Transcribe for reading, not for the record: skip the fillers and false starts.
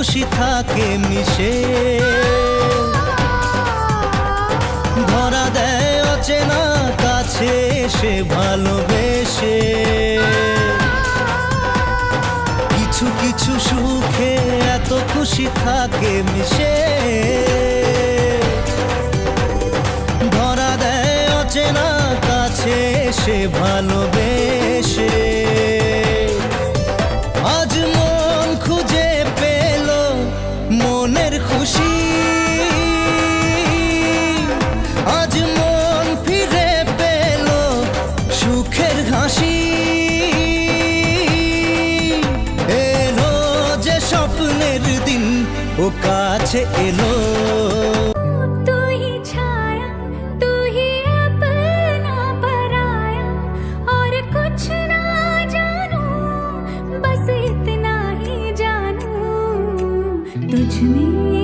খুশি থাকে মিশে, ধরা দেয় অচেনা কাছে এসে ভালোবেসে। কিছু কিছু সুখে এত খুশি থাকে মিশে, ধরা দেয় অচেনা কাছে এসে ভালোবেসে। আজ মন খুঁজে পেল মনের খুশি, আজ মন ফিরে পেল সুখের হাসি। এলো যে স্বপ্নের দিন ও কাছে এলো। तुझ में